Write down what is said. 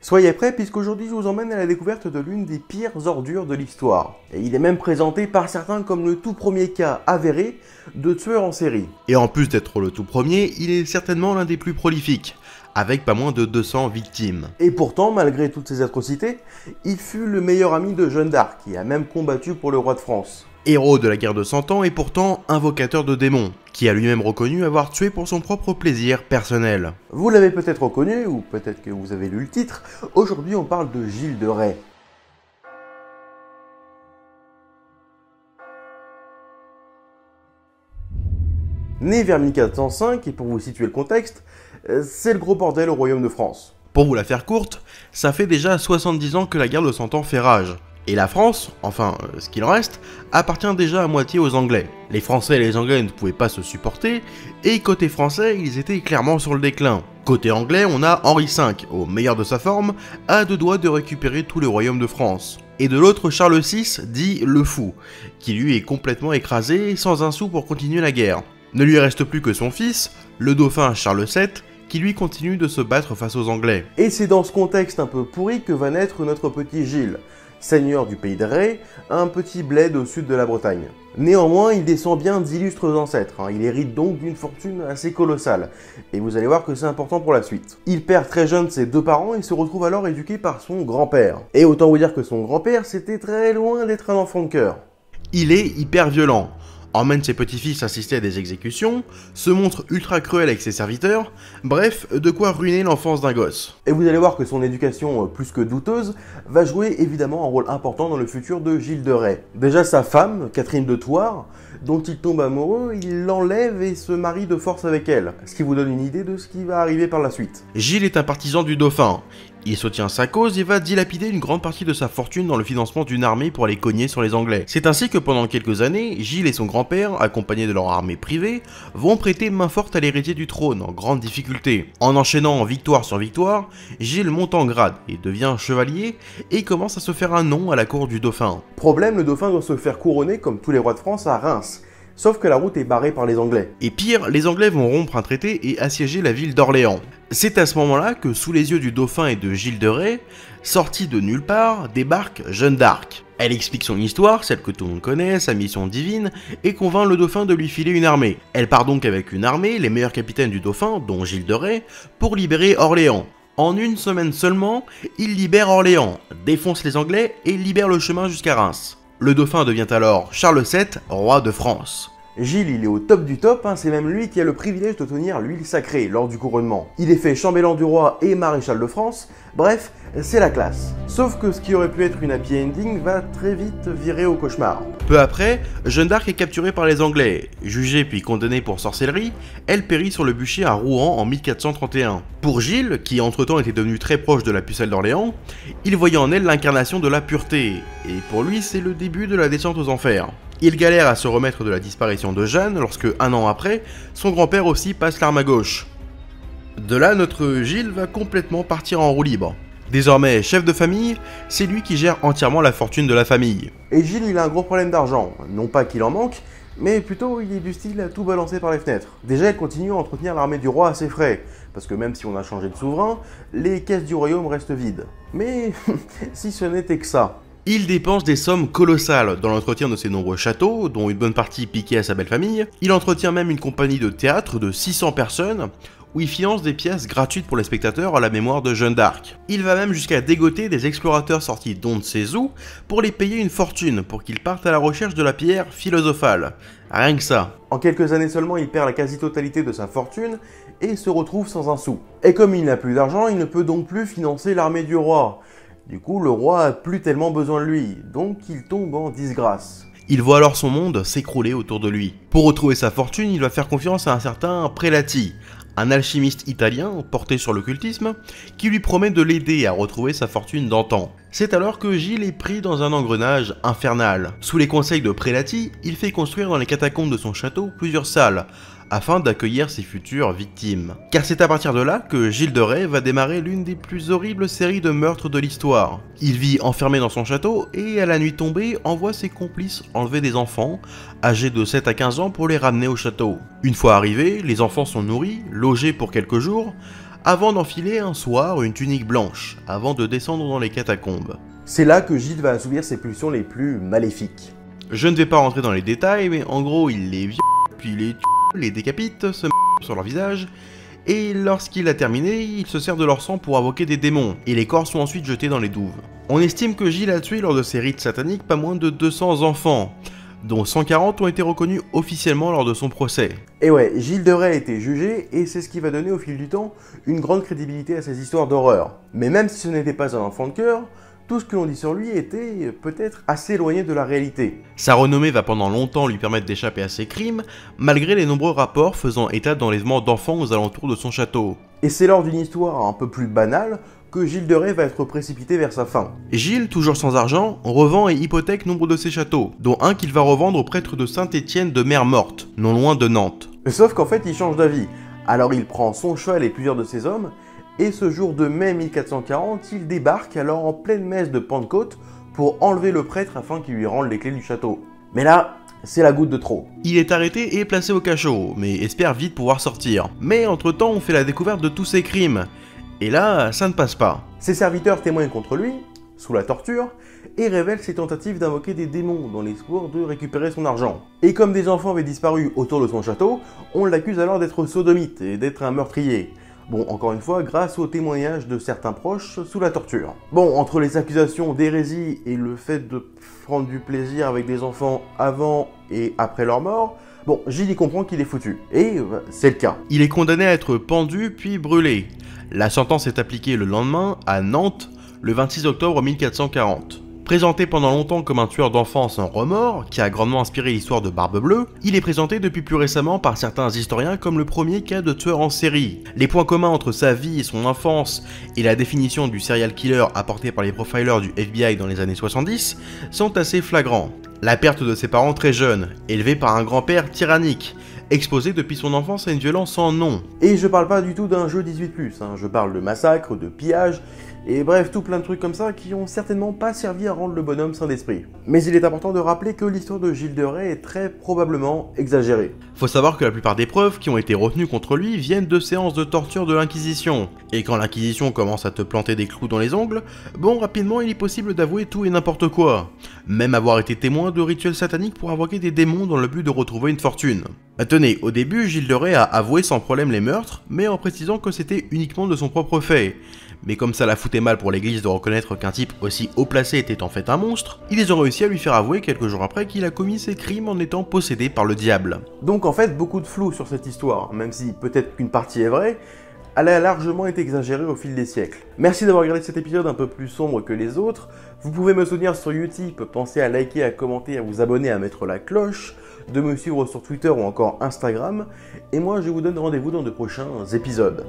Soyez prêts puisqu'aujourd'hui je vous emmène à la découverte de l'une des pires ordures de l'histoire. Et il est même présenté par certains comme le tout premier cas avéré de tueur en série. Et en plus d'être le tout premier, il est certainement l'un des plus prolifiques, avec pas moins de 200 victimes. Et pourtant, malgré toutes ces atrocités, il fut le meilleur ami de Jeanne d'Arc, qui a même combattu pour le roi de France. Héros de la guerre de 100 ans et pourtant invocateur de démons, qui a lui-même reconnu avoir tué pour son propre plaisir personnel. Vous l'avez peut-être reconnu, ou peut-être que vous avez lu le titre, aujourd'hui on parle de Gilles de Rais. Né vers 1405, et pour vous situer le contexte, c'est le gros bordel au royaume de France. Pour vous la faire courte, ça fait déjà 70 ans que la guerre de 100 ans fait rage. Et la France, enfin ce qu'il en reste, appartient déjà à moitié aux Anglais. Les Français et les Anglais ne pouvaient pas se supporter, et côté français, ils étaient clairement sur le déclin. Côté anglais, on a Henri V, au meilleur de sa forme, à deux doigts de récupérer tout le royaume de France. Et de l'autre, Charles VI, dit le fou, qui lui est complètement écrasé, sans un sou pour continuer la guerre. Ne lui reste plus que son fils, le dauphin Charles VII, qui lui continue de se battre face aux Anglais. Et c'est dans ce contexte un peu pourri que va naître notre petit Gilles, seigneur du pays de Rais, un petit bled au sud de la Bretagne. Néanmoins, il descend bien d'illustres ancêtres, il hérite donc d'une fortune assez colossale, et vous allez voir que c'est important pour la suite. Il perd très jeune ses deux parents et se retrouve alors éduqué par son grand-père. Et autant vous dire que son grand-père, c'était très loin d'être un enfant de cœur. Il est hyper violent, emmène ses petits-fils assister à des exécutions, se montre ultra cruel avec ses serviteurs, bref, de quoi ruiner l'enfance d'un gosse. Et vous allez voir que son éducation plus que douteuse va jouer évidemment un rôle important dans le futur de Gilles de Rais. Déjà sa femme, Catherine de Thouars, dont il tombe amoureux, il l'enlève et se marie de force avec elle, ce qui vous donne une idée de ce qui va arriver par la suite. Gilles est un partisan du dauphin. Il soutient sa cause et va dilapider une grande partie de sa fortune dans le financement d'une armée pour aller cogner sur les Anglais. C'est ainsi que pendant quelques années, Gilles et son grand-père, accompagnés de leur armée privée, vont prêter main forte à l'héritier du trône, en grande difficulté. En enchaînant victoire sur victoire, Gilles monte en grade et devient chevalier et commence à se faire un nom à la cour du dauphin. Problème, le dauphin doit se faire couronner comme tous les rois de France à Reims. Sauf que la route est barrée par les Anglais. Et pire, les Anglais vont rompre un traité et assiéger la ville d'Orléans. C'est à ce moment-là que, sous les yeux du dauphin et de Gilles de Rais, sortie de nulle part, débarque Jeanne d'Arc. Elle explique son histoire, celle que tout le monde connaît, sa mission divine, et convainc le dauphin de lui filer une armée. Elle part donc avec une armée, les meilleurs capitaines du dauphin, dont Gilles de Rais, pour libérer Orléans. En une semaine seulement, il libère Orléans, défonce les Anglais et libère le chemin jusqu'à Reims. Le dauphin devient alors Charles VII, roi de France. Gilles, il est au top du top, c'est même lui qui a le privilège de tenir l'huile sacrée lors du couronnement. Il est fait chambellan du roi et maréchal de France, bref, c'est la classe. Sauf que ce qui aurait pu être une happy ending va très vite virer au cauchemar. Peu après, Jeanne d'Arc est capturée par les Anglais. Jugée puis condamnée pour sorcellerie, elle périt sur le bûcher à Rouen en 1431. Pour Gilles, qui entre-temps était devenu très proche de la pucelle d'Orléans, il voyait en elle l'incarnation de la pureté, et pour lui c'est le début de la descente aux enfers. Il galère à se remettre de la disparition de Jeanne lorsque, un an après, son grand-père aussi passe l'arme à gauche. De là, notre Gilles va complètement partir en roue libre. Désormais chef de famille, c'est lui qui gère entièrement la fortune de la famille. Et Gilles, il a un gros problème d'argent. Non pas qu'il en manque, mais plutôt il est du style à tout balancer par les fenêtres. Déjà, il continue à entretenir l'armée du roi à ses frais, parce que même si on a changé de souverain, les caisses du royaume restent vides. Mais si ce n'était que ça. Il dépense des sommes colossales dans l'entretien de ses nombreux châteaux, dont une bonne partie piquée à sa belle famille. Il entretient même une compagnie de théâtre de 600 personnes, où il finance des pièces gratuites pour les spectateurs à la mémoire de Jeanne d'Arc. Il va même jusqu'à dégoter des explorateurs sortis d'on ne sait où pour les payer une fortune pour qu'ils partent à la recherche de la pierre philosophale. Rien que ça. En quelques années seulement, il perd la quasi-totalité de sa fortune et se retrouve sans un sou. Et comme il n'a plus d'argent, il ne peut donc plus financer l'armée du roi. Du coup, le roi a plus tellement besoin de lui, donc il tombe en disgrâce. Il voit alors son monde s'écrouler autour de lui. Pour retrouver sa fortune, il va faire confiance à un certain Prelati, un alchimiste italien porté sur l'occultisme, qui lui promet de l'aider à retrouver sa fortune d'antan. C'est alors que Gilles est pris dans un engrenage infernal. Sous les conseils de Prelati, il fait construire dans les catacombes de son château plusieurs salles, afin d'accueillir ses futures victimes. Car c'est à partir de là que Gilles de Rais va démarrer l'une des plus horribles séries de meurtres de l'histoire. Il vit enfermé dans son château et à la nuit tombée envoie ses complices enlever des enfants âgés de 7 à 15 ans pour les ramener au château. Une fois arrivés, les enfants sont nourris, logés pour quelques jours, avant d'enfiler un soir une tunique blanche, avant de descendre dans les catacombes. C'est là que Gilles va assouvir ses pulsions les plus maléfiques. Je ne vais pas rentrer dans les détails, mais en gros il les viole, puis les décapite, se sur leur visage, et lorsqu'il a terminé, il se sert de leur sang pour invoquer des démons, et les corps sont ensuite jetés dans les douves. On estime que Gilles a tué lors de ses rites sataniques pas moins de 200 enfants, dont 140 ont été reconnus officiellement lors de son procès. Et ouais, Gilles de Rais a été jugé, et c'est ce qui va donner au fil du temps une grande crédibilité à ses histoires d'horreur. Mais même si ce n'était pas un enfant de cœur, tout ce que l'on dit sur lui était peut-être assez éloigné de la réalité. Sa renommée va pendant longtemps lui permettre d'échapper à ses crimes, malgré les nombreux rapports faisant état d'enlèvement d'enfants aux alentours de son château. Et c'est lors d'une histoire un peu plus banale que Gilles de Rais va être précipité vers sa fin. Gilles, toujours sans argent, revend et hypothèque nombre de ses châteaux, dont un qu'il va revendre au prêtre de Saint-Étienne de Mer-Morte, non loin de Nantes. Sauf qu'en fait, il change d'avis. Alors il prend son cheval et plusieurs de ses hommes, et ce jour de mai 1440, il débarque alors en pleine messe de Pentecôte pour enlever le prêtre afin qu'il lui rende les clés du château. Mais là, c'est la goutte de trop. Il est arrêté et placé au cachot, mais espère vite pouvoir sortir. Mais entre-temps, on fait la découverte de tous ses crimes. Et là, ça ne passe pas. Ses serviteurs témoignent contre lui, sous la torture, et révèlent ses tentatives d'invoquer des démons dans l'espoir de récupérer son argent. Et comme des enfants avaient disparu autour de son château, on l'accuse alors d'être sodomite et d'être un meurtrier. Bon, encore une fois, grâce aux témoignages de certains proches sous la torture. Bon, entre les accusations d'hérésie et le fait de prendre du plaisir avec des enfants avant et après leur mort, bon, Gilles y comprend qu'il est foutu. Et c'est le cas. Il est condamné à être pendu puis brûlé. La sentence est appliquée le lendemain, à Nantes, le 26 octobre 1440. Présenté pendant longtemps comme un tueur d'enfants sans remords, qui a grandement inspiré l'histoire de Barbe Bleue, il est présenté depuis plus récemment par certains historiens comme le premier cas de tueur en série. Les points communs entre sa vie et son enfance, et la définition du serial killer apportée par les profilers du FBI dans les années 70, sont assez flagrants. La perte de ses parents très jeunes, élevé par un grand-père tyrannique, exposé depuis son enfance à une violence sans nom. Et je parle pas du tout d'un jeu 18+, je parle de massacres, de pillages, et bref, tout plein de trucs comme ça qui ont certainement pas servi à rendre le bonhomme sain d'esprit. Mais il est important de rappeler que l'histoire de Gilles de Rais est très probablement exagérée. Faut savoir que la plupart des preuves qui ont été retenues contre lui viennent de séances de torture de l'Inquisition. Et quand l'Inquisition commence à te planter des clous dans les ongles, bon, rapidement il est possible d'avouer tout et n'importe quoi. Même avoir été témoin de rituels sataniques pour invoquer des démons dans le but de retrouver une fortune. Tenez, au début, Gilles de Rais a avoué sans problème les meurtres, mais en précisant que c'était uniquement de son propre fait. Mais comme ça la foutait mal pour l'église de reconnaître qu'un type aussi haut placé était en fait un monstre, ils ont réussi à lui faire avouer quelques jours après qu'il a commis ses crimes en étant possédé par le diable. Donc en fait, beaucoup de flou sur cette histoire, même si peut-être qu'une partie est vraie, elle a largement été exagérée au fil des siècles. Merci d'avoir regardé cet épisode un peu plus sombre que les autres. Vous pouvez me soutenir sur Utip, pensez à liker, à commenter, à vous abonner, à mettre la cloche, de me suivre sur Twitter ou encore Instagram, et moi je vous donne rendez-vous dans de prochains épisodes.